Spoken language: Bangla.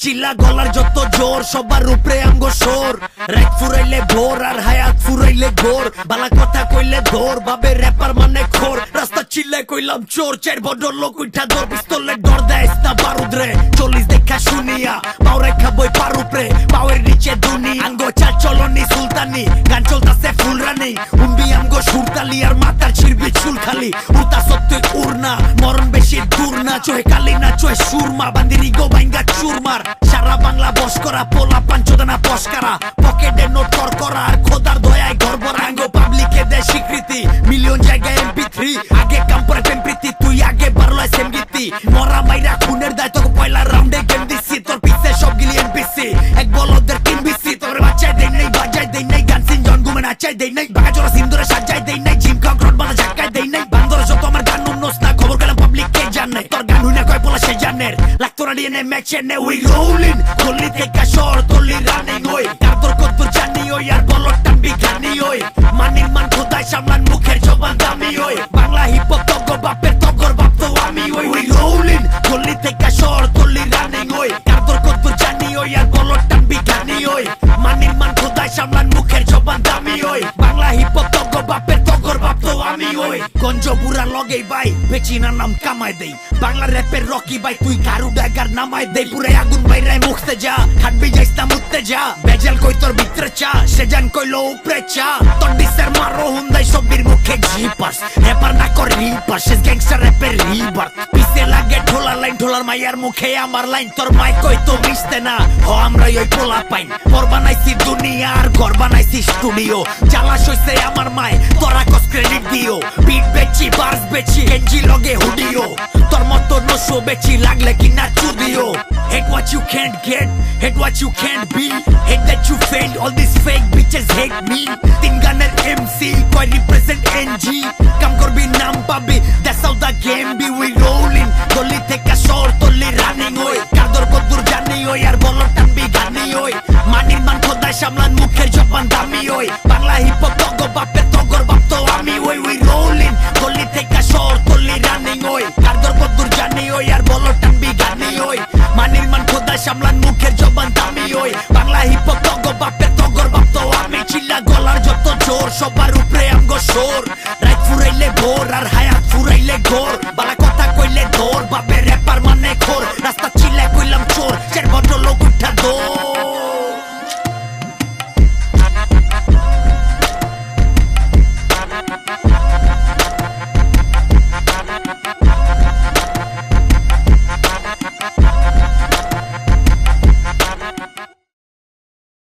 চিল্লা গলার যত জোর সবার উপরে আমগো সোর রাত ফুরাইলে ভোর আর হায়াত ফুরাইলে গোর বালা কথা কইলে ধর বাবে র্যাপার মানে খোর রাস্তা চিল্লায় কইলাম চোর চার বড় লোক উঠা ধর পিস্তলের ডর দেয় না বারুদ রে 40 দেখা শুনিয়া পাও রেখা বই পার উপরে পাওয়ের নিচে দুনি আঙ্গো চাল চলনি সুলতানি গান চলতাছে ফুল রানিং উম্বি আমগো সুরতালি আর মাথার ছিড়বি চুল খালি উতা সত্যি উড়না মরণ বেশি দূর না চোহে কালি না চোহে সুরমা বান্দিরি গো বাইঙ্গা চুরমার সারা বাংলা বস করা পোলা পাঞ্চদানা পস্কারা পকেটে নোট কর করা আর খোদার দয়ায় গর্বর আঙ্গো পাবলিকে দেয় স্বীকৃতি মিলিয়ন জায়গায় MP3 আগে কাম্পরে টেম্প্রিতি তুই আগে বারলো সেমগিতি মরা মাইরা খুনের দায় তোকে পয়লা রাউন্ডে গেম দিছি তোর পিছে সবগুলি NPC এক বলদের 3 BC তোর বাচ্চায় দেই নাই বাজায় দেই নাই গান সিন জন গুমে নাচায় দেই নাই বাজরা সিন্দুরে সাজায় দেই নাই জিম কক রড বানা ঝাকায় দেই নাই বান্দর যত আমার গান উন্নস না খবর গেলাম পাবলিক কে জানে তোর গান হুইনা কয় পোলা সে জানের লাগতোরা দিয়ে নে ম্যাচে নে উই রোলিং গলি থেকে শহর তলি রানিং ওই কাতর কত জানি ওই আর বলট টাম্বি গানি ওই মানির মান খোদাই সামলান মুখের জবান দামি ওই বাংলা হিপ হপ তগর বাপের তগর বাপ তো আমি ওই উই রোলিং গলি থেকে শহর তলি রানিং ওই কাতর কত জানি ওই আর বলট টাম্বি গানি ওই মানির মান খোদাই সামলান মুখের জবান দামি ওই বাংলা হিপ হপ তগর বাপের তগর বাপ তো আমি ওই গঞ্জ বুড়া লগেই ভাই বেচিনা নাম কামাই দেই বাংলা র্যাপের রকি ভাই তুই কারু ডাগার নামাই দেই পুরে আগুন বাইরে মুখতে যা হাঁটবি যাইস না মুততে যা বেজাল কই তোর ভিতরে চা সে জান কইলো উপরে চা তোর ডিসের মারো হুন্দাই সবির মুখে জিপাস র্যাপার না করে রিপাস শেষ গ্যাংস্টার র্যাপের রিবার পিছে লাগে ঢোলা লাইন ঢোলার মাইয়ার মুখে আমার লাইন তোর মাই কই তো মিশতে না হ আমরা ওই পোলা পাইন পর বানাইছি দুনিয়া আর ঘর বানাইছি স্টুডিও জ্বালা সইছে আমার মায় তোরা কস ক্রেডিট দিও বিট বেচি বার্স বেচি গেঞ্জি লগে হুডিও তোর মতো নশো বেচি লাগলে কি না চুদিও hate what you can't get hate what you can't be hate that you failed all these fake bitches hate me তিন গানের MC কই represent NG কাম করবি নাম পাবি that's how the game be we rolling গলি থেকে শহর তলি রানিং ওই কাদর কদুর জানি ওই আর বলট টানবি গানি ওই মানির মান খোদাই সামলান মুখের জবান দামি ওই বাংলা হিপ হপ তগর বাপের তগর বাপ তো আমি ওই we rolling গলি থেকে শহর তলি রানিং ওই কাদর কদুর জানি ওই আর বলট টানবি গানি ওই মানির মান খোদাই সামলান মুখের জবান দামি ওই বাংলা হিপ হপ তগর বাপের তগর বাপ তো আমি চিল্লা গলার যত জোর সবার উপরে আমগো সোর রাত ফুরাইলে ভোর আর হায়াত ফুরাইলে গোর বালা কথা কইলে ধর বাবে র্যাপার মানে খোর রাস্তা